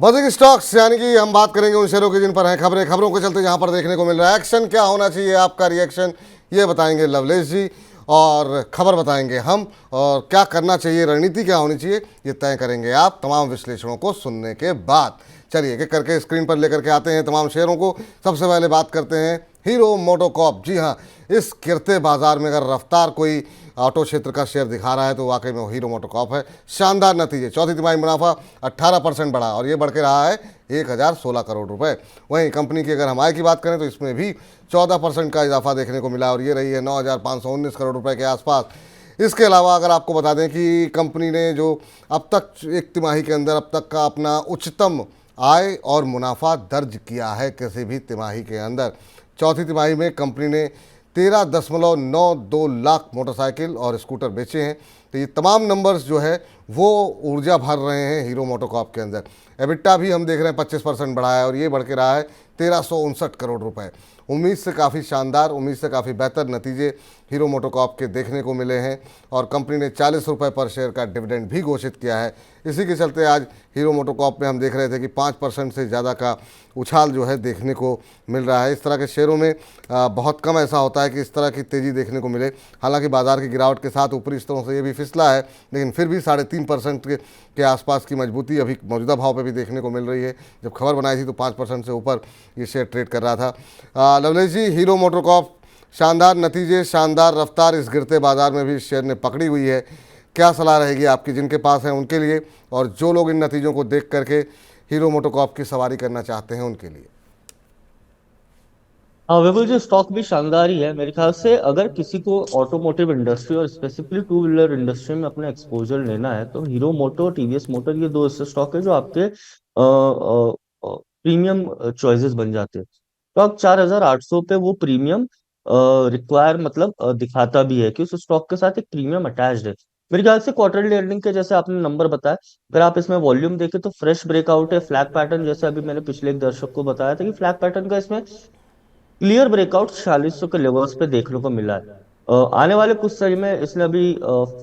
Buzzing stocks यानी कि हम बात करेंगे उन शेयरों की जिन पर हैं खबरें, खबरों के चलते जहां पर देखने को मिल रहा है एक्शन। क्या होना चाहिए आपका रिएक्शन, ये बताएंगे लवलेश जी। और खबर बताएंगे हम, और क्या करना चाहिए, रणनीति क्या होनी चाहिए, ये तय करेंगे आप तमाम विश्लेषणों को सुनने के बाद। चलिए एक एक करके स्क्रीन पर लेकर के आते हैं तमाम शेयरों को। सबसे पहले बात करते हैं हीरो मोटोकॉर्प। जी हाँ, इस गिरते बाजार में अगर रफ्तार कोई ऑटो क्षेत्र का शेयर दिखा रहा है तो वाकई में वो हीरो मोटोकॉर्प है। शानदार नतीजे, चौथी तिमाही मुनाफा 18% बढ़ा और ये बढ़ के रहा है 1016 करोड़ रुपए। वहीं कंपनी की अगर हम आय की बात करें तो इसमें भी 14% का इजाफा देखने को मिला और ये रही है 9519 करोड़ रुपए के आसपास। इसके अलावा अगर आपको बता दें कि कंपनी ने जो अब तक एक तिमाही के अंदर अब तक का अपना उच्चतम आय और मुनाफा दर्ज किया है किसी भी तिमाही के अंदर। चौथी तिमाही में कंपनी ने 13.92 लाख मोटरसाइकिल और स्कूटर बेचे हैं। तो ये तमाम नंबर्स जो है वो ऊर्जा भर रहे हैं हीरो मोटोकॉर्प के अंदर। एबिटा भी हम देख रहे हैं 25% बढ़ा है और ये बढ़ के रहा है 1359 करोड़ रुपए। उम्मीद से काफ़ी शानदार, उम्मीद से काफ़ी बेहतर नतीजे हीरो मोटोकॉर्प के देखने को मिले हैं और कंपनी ने 40 रुपये पर शेयर का डिविडेंड भी घोषित किया है। इसी के चलते आज हीरो मोटोकॉर्प में हम देख रहे थे कि 5% से ज़्यादा का उछाल जो है देखने को मिल रहा है। इस तरह के शेयरों में बहुत कम ऐसा होता है कि इस तरह की तेज़ी देखने को मिले। हालांकि बाजार की गिरावट के साथ ऊपरी स्तरों से ये भी फिसला है, लेकिन फिर भी 3.5% के आसपास की मजबूती अभी मौजूदा भाव पे भी देखने को मिल रही है। जब खबर बनाई थी तो 5% से ऊपर ये शेयर ट्रेड कर रहा था। लवलेश जी, हीरो मोटोकॉर्प शानदार नतीजे, शानदार रफ्तार इस गिरते बाजार में भी शेयर ने पकड़ी हुई है। क्या सलाह रहेगी आपकी जिनके पास है उनके लिए, और जो लोग इन नतीजों को देख करके हीरो मोटोकॉर्प की सवारी करना चाहते हैं उनके लिए? हाँ बिल्कुल जी, स्टॉक भी शानदार ही है मेरे ख्याल से। अगर किसी को ऑटोमोटिव इंडस्ट्री और स्पेसिफिकली टू व्हीलर इंडस्ट्री में अपना एक्सपोजर लेना है तो हीरो मोटो और टीवीएस मोटर, ये दो ऐसे स्टॉक है जो आपके प्रीमियम चॉइसेस बन जाते हैं। तो आप 4800 पे वो प्रीमियम रिक्वायर मतलब दिखाता भी है कि उस स्टॉक के साथ एक प्रीमियम अटैच्ड है। मेरे ख्याल से क्वार्टरली अर्निंग के जैसे आपने नंबर बताया, अगर आप इसमें वॉल्यूम देखें तो फ्रेश ब्रेकआउट है, फ्लैग पैटर्न, जैसे अभी मैंने पिछले एक दर्शक को बताया था कि फ्लैग पैटर्न का इसमें क्लियर ब्रेकआउट 4600 के लेवल्स पे देखने को मिला है। आने वाले कुछ समय में इसने अभी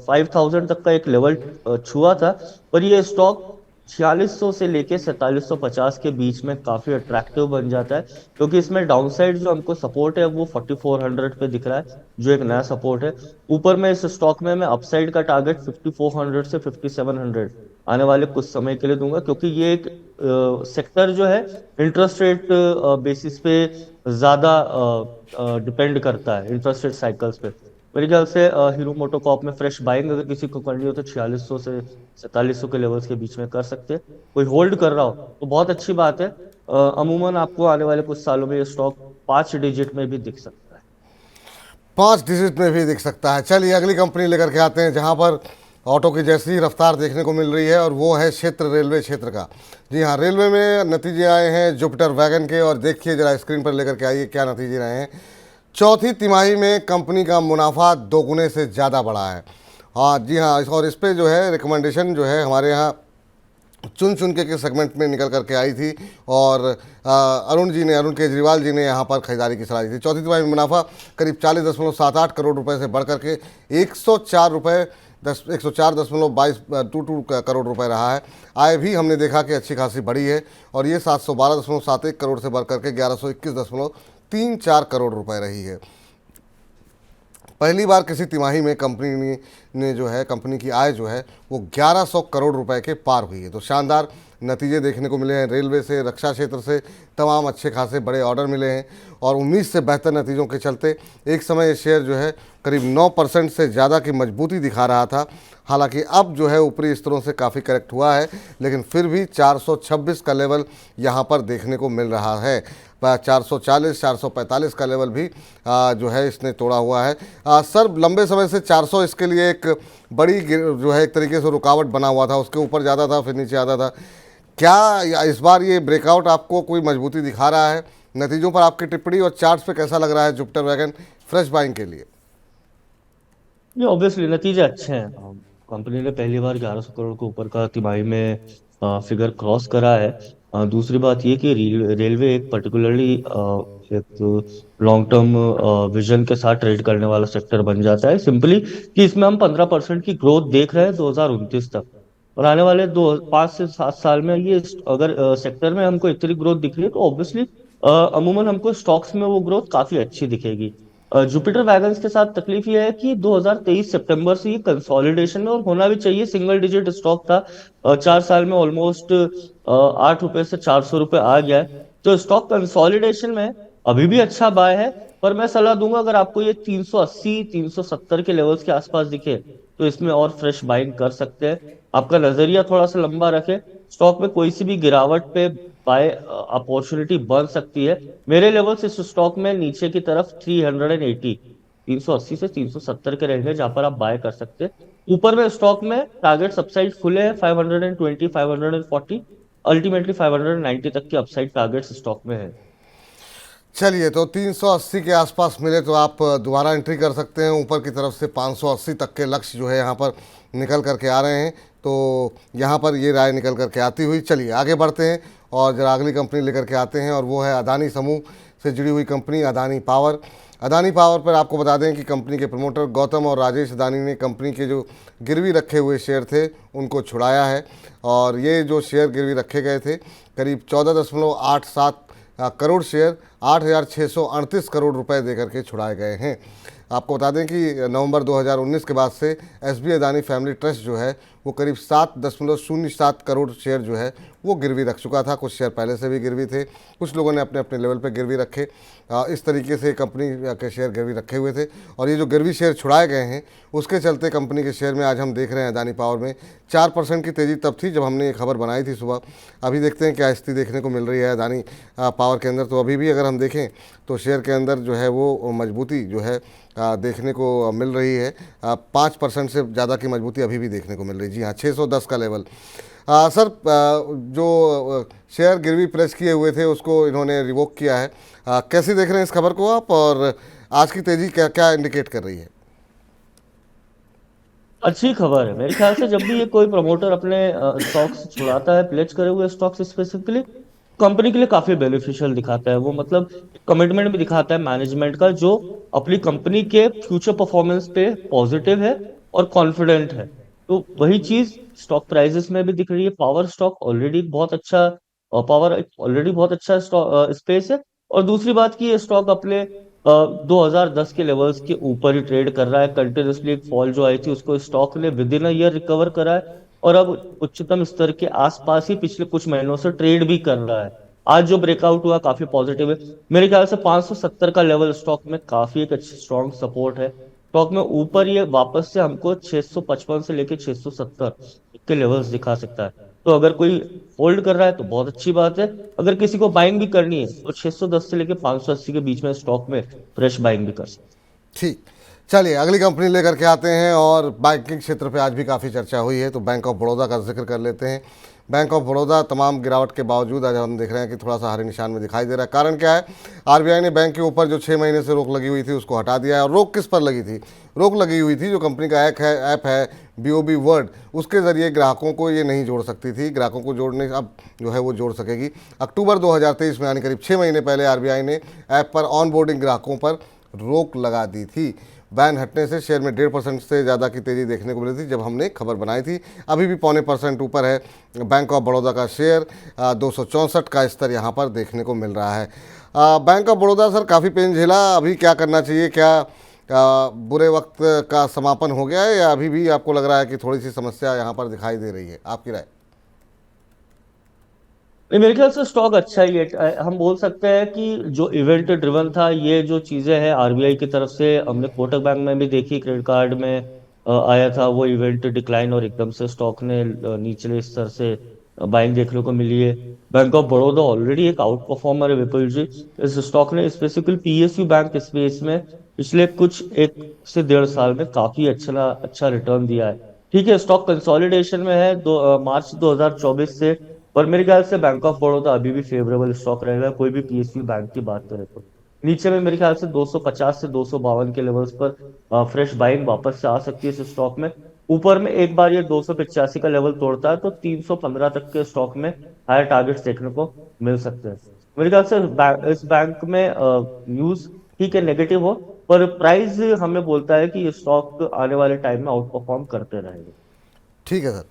5000 तक का एक लेवल छुआ था, पर ये स्टॉक 4600 से लेके 4750 के बीच में काफी अट्रैक्टिव बन जाता है, क्योंकि इसमें डाउनसाइड जो हमको सपोर्ट है वो 4400 पे दिख रहा है, जो एक नया सपोर्ट है। ऊपर में इस स्टॉक में मैं अपसाइड का टारगेट 5400 से 5700 आने वाले कुछ समय के लिए दूंगा, क्योंकि ये एक सेक्टर जो है इंटरेस्ट रेट बेसिस पे ज्यादा डिपेंड करता है, इंटरेस्ट रेट साइकिल्स पे। मेरे ख्याल से हीरो मोटोकॉर्प में फ्रेश बाइंग अगर किसी को करनी हो तो 4600 से 4700 के लेवल्स के बीच में कर सकते हैं। कोई होल्ड कर रहा हो तो बहुत अच्छी बात है। अमूमन आपको आने वाले कुछ सालों में ये स्टॉक 5 डिजिट में भी दिख सकता है। 5 डिजिट में भी दिख सकता है। चलिए अगली कंपनी लेकर के आते हैं जहां पर ऑटो की जैसी रफ्तार देखने को मिल रही है, और वो है क्षेत्र रेलवे क्षेत्र का। जी हाँ, रेलवे में नतीजे आए हैं जुपिटर वैगन के, और देखिए जरा स्क्रीन पर लेकर के आइए क्या नतीजे रहे हैं। चौथी तिमाही में कंपनी का मुनाफा दोगुने से ज़्यादा बढ़ा है। हाँ जी हाँ, और इस पर जो है रिकमेंडेशन जो है हमारे यहाँ चुन चुन के सेगमेंट में निकल करके आई थी, और अरुण केजरीवाल जी ने यहाँ पर खरीदारी की सलाह दी थी। चौथी तिमाही में मुनाफा करीब 40.78 करोड़ रुपए से बढ़ करके 104.22 करोड़ रुपए रहा है। आय भी हमने देखा कि अच्छी खासी बढ़ी है और ये 712.71 करोड़ से बढ़ करके 1121.34 करोड़ रुपए रही है। पहली बार किसी तिमाही में कंपनी ने जो है, कंपनी की आय जो है वो 1100 करोड़ रुपए के पार हुई है। तो शानदार नतीजे देखने को मिले हैं। रेलवे से, रक्षा क्षेत्र से तमाम अच्छे खासे बड़े ऑर्डर मिले हैं और उम्मीद से बेहतर नतीजों के चलते एक समय ये शेयर जो है करीब 9% से ज़्यादा की मजबूती दिखा रहा था। हालांकि अब जो है ऊपरी स्तरों से काफ़ी करेक्ट हुआ है, लेकिन फिर भी 426 का लेवल यहाँ पर देखने को मिल रहा है। 440 445 का लेवल भी जो है इसने तोड़ा हुआ है। सर, लंबे समय से 400 इसके लिए एक बड़ी जो है एक तरीके से रुकावट बना हुआ था, उसके ऊपर ज़्यादा था फिर नीचे आता था। क्या इस बार ये ब्रेकआउट आपको कोई मजबूती दिखा रहा है? नतीजों पर आपकी टिप्पणी और चार्ट्स पे कैसा लग रहा है जुपिटर वैगन फ्रेश बाइंग के लिए? ये ऑब्वियसली नतीजे अच्छे हैं। कंपनी ने पहली बार 1100 करोड़ के ऊपर का तिमाही में फिगर क्रॉस करा है। दूसरी बात ये कि रेलवे एक पर्टिकुलरली एक लॉन्ग टर्म विजन के साथ ट्रेड करने वाला सेक्टर बन जाता है, सिंपली कि इसमें हम 15% की ग्रोथ देख रहे हैं 2029 तक। और आने वाले 2 5 से 7 साल में ये अगर सेक्टर में हमको इतनी ग्रोथ दिख रही है, तो ऑब्वियसली अमूमन हमको स्टॉक्स में वो ग्रोथ काफी अच्छी दिखेगी। जुपिटर वैगन्स के साथ तकलीफ ये है कि 2023 सितंबर से ये कंसोलिडेशन में, और होना भी चाहिए, सिंगल डिजिट स्टॉक था। 4 साल में ऑलमोस्ट 8 रुपए से 400 रुपए आ गया है, तो स्टॉक कंसोलिडेशन में अभी भी अच्छा बाय है। पर मैं सलाह दूंगा, अगर आपको ये 380 370 के लेवल्स के आसपास दिखे, तो इसमें और फ्रेश बाइंग कर सकते हैं। आपका नजरिया थोड़ा सा लंबा रखे, स्टॉक में कोई सी भी गिरावट पे बाय अपॉर्चुनिटी बन सकती है। मेरे लेवल्स इस स्टॉक में नीचे की तरफ 380, 380 से 370 के रेंज है, जहां पर आप बाय कर सकते हैं। ऊपर में स्टॉक में टारगेट अपसाइड खुले हैं, 520, 540, अल्टीमेटली 590 तक के अपसाइड टारगेट्स स्टॉक में है। चलिए, तो 380 के आसपास मिले तो आप दोबारा एंट्री कर सकते हैं। ऊपर की तरफ से 580 तक के लक्ष्य जो है यहाँ पर निकल करके आ रहे हैं, तो यहाँ पर ये राय निकल करके आती हुई। चलिए आगे बढ़ते हैं और जरा अगली कंपनी लेकर के आते हैं, और वो है अदानी समूह से जुड़ी हुई company Adani power. Adani power पर आपको बता दें कि कंपनी के प्रमोटर गौतम और राजेश अदानी ने कंपनी के जो गिरवी रखे हुए शेयर थे उनको छुड़ाया है, और ये जो शेयर गिरवी रखे गए थे करीब 14.87 करोड़ शेयर 8,638 करोड़ रुपए देकर के छुड़ाए गए हैं। आपको बता दें कि नवंबर 2019 के बाद से एसबी अदानी फैमिली ट्रस्ट जो है वो करीब 7.07 करोड़ शेयर जो है वो गिरवी रख चुका था। कुछ शेयर पहले से भी गिरवी थे, कुछ लोगों ने अपने अपने लेवल पे गिरवी रखे। इस तरीके से कंपनी के शेयर गिरवी रखे हुए थे, और ये जो गिरवी शेयर छुड़ाए गए हैं उसके चलते कंपनी के शेयर में आज हम देख रहे हैं अदानी पावर में 4% की तेज़ी तब थी जब हमने ये खबर बनाई थी सुबह। अभी देखते हैं क्या स्थिति देखने को मिल रही है अदानी पावर के अंदर। तो अभी भी अगर हम देखें तो शेयर के अंदर जो है वो मजबूती जो है देखने को मिल रही है। 5% से ज़्यादा की मजबूती अभी भी देखने को मिल रही है। जी हाँ, 610 का लेवल। सर, जो शेयर गिरवी प्लेस किए हुए थे उसको इन्होंने रिवोक किया है। कैसे देख रहे हैं इस खबर को आप, और आज की तेज़ी क्या क्या इंडिकेट कर रही है? अच्छी खबर है। मेरे ख्याल से जब भी ये कोई प्रमोटर अपने स्टॉक्स छुड़ाता है, प्लेज करे हुए स्टॉक्स स्पेसिफिकली, कंपनी के लिए काफी बेनिफिशियल दिखाता है वो। मतलब कमिटमेंट भी दिखाता है मैनेजमेंट का, जो अपनी कंपनी के फ्यूचर परफॉर्मेंस पे पॉजिटिव है और कॉन्फिडेंट है। तो वही चीज स्टॉक प्राइसेस में भी दिख रही है। पावर स्टॉक ऑलरेडी बहुत अच्छा, पावर ऑलरेडी बहुत अच्छा स्पेस है। और दूसरी बात की, ये स्टॉक अपने 2010 के लेवल्स के ऊपर ही ट्रेड कर रहा है। कंटिन्यूसली एक फॉल जो आई थी उसको स्टॉक ने with in a year recover करा है, और अब उच्चतम स्तर के आसपास ही पिछले कुछ महीनों से ट्रेड भी कर रहा है। आज जो ब्रेकआउट हुआ काफी पॉजिटिव है। मेरे ख्याल से 570 का लेवल स्टॉक में काफी एक अच्छी स्ट्रॉन्ग सपोर्ट है। स्टॉक में ऊपर ये वापस से हमको 655 से लेके 670 के लेवल्स दिखा सकता है। तो अगर कोई होल्ड कर रहा है तो बहुत अच्छी बात है। अगर किसी को बाइंग भी करनी है तो 610 से लेके 580 के बीच में स्टॉक में फ्रेश बाइंग भी कर सकते हैं। ठीक, चलिए अगली कंपनी लेकर के आते हैं, और बैंकिंग क्षेत्र पे आज भी काफ़ी चर्चा हुई है, तो बैंक ऑफ बड़ौदा का जिक्र कर लेते हैं। बैंक ऑफ बड़ौदा तमाम गिरावट के बावजूद आज हम देख रहे हैं कि थोड़ा सा हरे निशान में दिखाई दे रहा है। कारण क्या है? आरबीआई ने बैंक के ऊपर जो 6 महीने से रोक लगी हुई थी उसको हटा दिया है। और रोक किस पर लगी थी? रोक लगी हुई थी जो कंपनी का ऐप है बीओबी वर्ल्ड, उसके ज़रिए ग्राहकों को ये नहीं जोड़ सकती थी। ग्राहकों को जोड़ने अब जो है वो जोड़ सकेगी। अक्टूबर 2023 में, यानी करीब 6 महीने पहले आरबीआई ने ऐप पर ऑन बोर्डिंग ग्राहकों पर रोक लगा दी थी। बैन हटने से शेयर में 1.5% से ज़्यादा की तेज़ी देखने को मिली थी जब हमने खबर बनाई थी। अभी भी 0.25% ऊपर है बैंक ऑफ बड़ौदा का शेयर। 264 का स्तर यहाँ पर देखने को मिल रहा है। बैंक ऑफ बड़ौदा सर काफ़ी पेन झेला, अभी क्या करना चाहिए? क्या बुरे वक्त का समापन हो गया है, या अभी भी आपको लग रहा है कि थोड़ी सी समस्या यहाँ पर दिखाई दे रही है? आपकी राय? नहीं, मेरे ख्याल से स्टॉक अच्छा ही है। हम बोल सकते हैं कि जो इवेंट ड्रिवन था, ये जो चीजें हैं आरबीआई की तरफ से, हमने कोटक बैंक में भी देखी, क्रेडिट कार्ड में आया था वो इवेंट डिक्लाइन, और एकदम से स्टॉक ने निचले स्तर से बाइंग देखने को मिली है। बैंक ऑफ बड़ौदा ऑलरेडी एक आउट परफॉर्मर है विपुल जी। इस स्टॉक ने स्पेसिफिकली पीएसयू बैंक स्पेस में पिछले कुछ 1 से 1.5 साल में काफी अच्छा अच्छा रिटर्न दिया है। ठीक है, स्टॉक कंसोलिडेशन में है मार्च 2024 से, पर मेरे ख्याल से बैंक ऑफ बड़ौदा अभी भी फेवरेबल स्टॉक रहेगा। कोई भी पीएसयू बैंक की बात करें तो नीचे में मेरे ख्याल से 250 से 252 के लेवल्स पर फ्रेश बाइंग वापस से आ सकती है इस स्टॉक में। ऊपर में एक बार ये 285 का लेवल तोड़ता है तो 315 तक के स्टॉक में हायर टारगेट्स देखने को मिल सकते हैं। मेरे ख्याल से इस बैंक में न्यूज ठीक है नेगेटिव हो, पर प्राइस हमें बोलता है कि ये स्टॉक आने वाले टाइम में आउट परफॉर्म करते रहेंगे। ठीक है सर।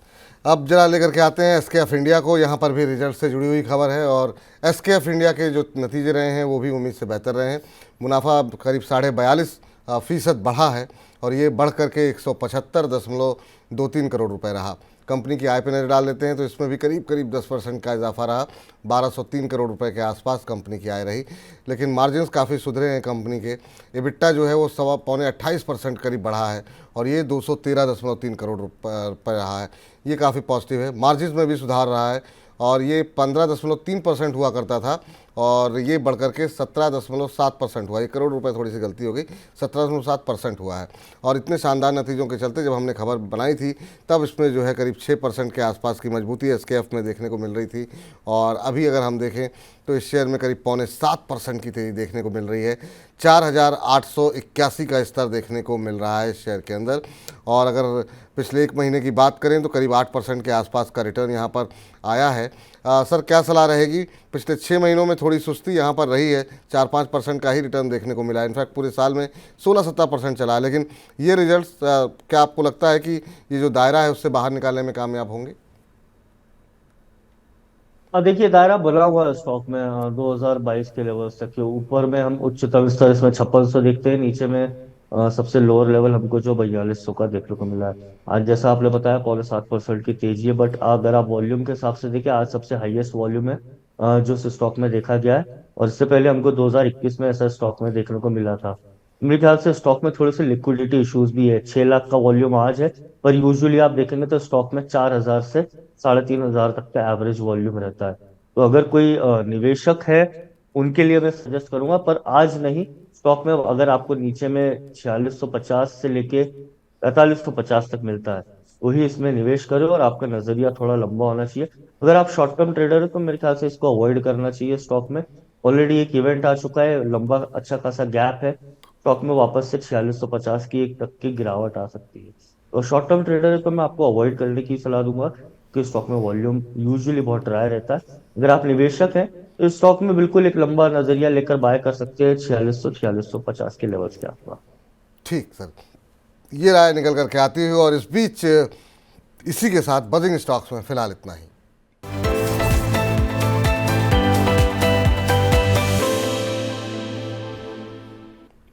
अब जरा लेकर के आते हैं एसकेएफ इंडिया को। यहाँ पर भी रिजल्ट से जुड़ी हुई खबर है और एसकेएफ इंडिया के जो नतीजे रहे हैं वो भी उम्मीद से बेहतर रहे हैं। मुनाफा करीब 42.5% बढ़ा है और ये बढ़ करके 175.23 करोड़ रुपए रहा। कंपनी की आय पर नजर डाल लेते हैं तो इसमें भी करीब करीब 10% का इजाफा रहा। 1203 करोड़ रुपए के आसपास कंपनी की आय रही, लेकिन मार्जिन्स काफ़ी सुधरे हैं कंपनी के। एबिट्टा जो है वो 28.25% करीब बढ़ा है और ये 213.3 करोड़ रुपये रहा है। ये काफ़ी पॉजिटिव है। मार्जिन्स में भी सुधार रहा है और ये 15.3% हुआ करता था और ये बढ़कर के 17.7% हुआ। 1 करोड़ रुपए थोड़ी सी गलती हो गई, 17.7% हुआ है। और इतने शानदार नतीजों के चलते जब हमने खबर बनाई थी तब इसमें जो है करीब 6% के आसपास की मजबूती एसकेएफ में देखने को मिल रही थी और अभी अगर हम देखें तो इस शेयर में करीब 6.25% की तेज़ी देखने को मिल रही है। 4,881 का स्तर देखने को मिल रहा है इस शेयर के अंदर। और अगर पिछले 1 महीने की बात करें तो करीब 8% के आसपास का रिटर्न यहाँ पर आया है। सर क्या सलाह रहेगी? पिछले 6 महीनों में थोड़ी सुस्ती यहाँ पर रही है, 4-5% का ही रिटर्न देखने को मिला है। इनफैक्ट पूरे साल में 16-17% चला है, लेकिन ये रिजल्ट्स क्या आपको लगता है कि ये जो दायरा है उससे बाहर निकालने में कामयाब होंगे? देखिए, दायरा बना हुआ है स्टॉक में 2022 के लेवल तक के। ऊपर में हम उच्चतम स्तर इसमें 5600 देखते हैं, नीचे में सबसे लोअर लेवल हमको जो 4200 का देखने को मिला है। आज जैसा आपने बताया 7.5% की तेजी है, बट अगर आप वॉल्यूम के हिसाब से देखिए आज सबसे हाईएस्ट वॉल्यूम है जो इस स्टॉक में देखा गया है। और इससे पहले हमको 2021 में ऐसा स्टॉक में देखने को मिला था। मेरे ख्याल से स्टॉक में थोड़े से लिक्विडिटी इश्यूज भी है। 6 लाख का वॉल्यूम आज है, पर यूजुअली आप देखेंगे तो स्टॉक में 4,000 से 3,500 तक का एवरेज वॉल्यूम रहता है। तो अगर कोई निवेशक है उनके लिए मैं सजेस्ट करूंगा, पर आज नहीं। स्टॉक में अगर आपको नीचे में 4650 से लेके 4550 तक मिलता है, वही इसमें निवेश करें और आपका नजरिया थोड़ा लंबा होना चाहिए। अगर आप शॉर्ट टर्म ट्रेडर है तो मेरे ख्याल से इसको अवॉइड करना चाहिए। स्टॉक में ऑलरेडी एक इवेंट आ चुका है, लंबा अच्छा खासा गैप है। स्टॉक में वापस से 4650 की 1 तक की गिरावट आ सकती है। तो शॉर्ट टर्म ट्रेडर है तो मैं आपको अवॉइड करने की सलाह दूंगा कि स्टॉक में वॉल्यूम यूजुअली बहुत ड्राई रहता है। अगर आप निवेशक हैं तो स्टॉक में बिल्कुल एक लंबा नजरिया लेकर बाय कर सकते हैं 4650 के लेवल्स के आसपास। ठीक सर, ये राय निकल करके आती हुई और इस बीच इसी के साथ बजिंग स्टॉक्स में फिलहाल इतना ही।